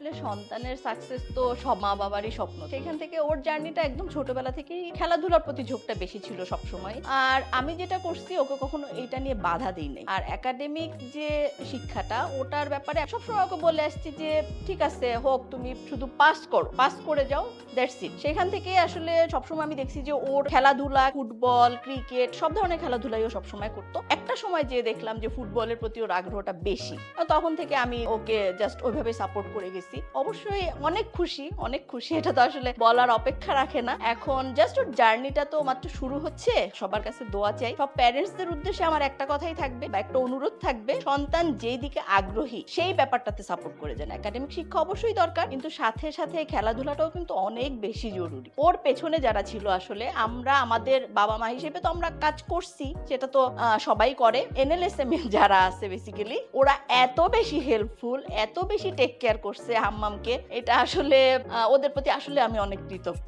আসলে সন্তানের সাকসেস তো সব মা বাবারই স্বপ্ন। সেখান থেকে ওর জার্নিটা একদম ছোটবেলা থেকেই খেলাধুলার প্রতি ঝোঁকটা বেশি ছিল সবসময়। আর আমি যেটা করছি ওকে কখনো এইটা নিয়ে বাধা দিই নাই। আর একাডেমিক যে শিক্ষাটা ওটার ব্যাপারে সবসময় ওকে বলে আসছি যে ঠিক আছে হোক, তুমি শুধু পাস করো, পাস করে যাও, দ্যাটস ইট। সেখান থেকে আসলে সবসময় আমি দেখছি যে ওর খেলাধুলা, ফুটবল, ক্রিকেট সব ধরনের খেলাধুলাই ও সবসময় করতো। একটা সময় যে দেখলাম যে ফুটবলের প্রতি ওর আগ্রহটা বেশি, তখন থেকে আমি ওকে জাস্ট ওইভাবে সাপোর্ট করে গেছি। অবশ্যই অনেক খুশি, অনেক খুশি, এটা তো আসলে বলার অপেক্ষা রাখে না। এখন জাস্ট ওর জার্নিটা তো মাত্র শুরু হচ্ছে। সবার কাছে দোয়া চাই। সব প্যারেন্টসদের উদ্দেশ্যে আমার একটা কথাই থাকবে বা একটা অনুরোধ থাকবে, সন্তান যেই দিকে আগ্রহী সেই ব্যাপারটাতে সাপোর্ট করে যান। একাডেমিক শিক্ষা অবশ্যই দরকার, কিন্তু সাথে সাথে খেলাধুলাটাও কিন্তু অনেক বেশি জরুরি। ওর পেছনে যারা ছিল আসলে আমরা আমাদের বাবা মা হিসেবে তো আমরা কাজ করছি, সেটা তো সবাই করে। এনএলএসএম যারা আছে বেসিক্যালি ওরা এত বেশি হেল্পফুল, এত বেশি টেক কেয়ার করছে হাম্মামকে, এটা আসলে ওদের প্রতি আসলে আমি অনেক কৃতজ্ঞ।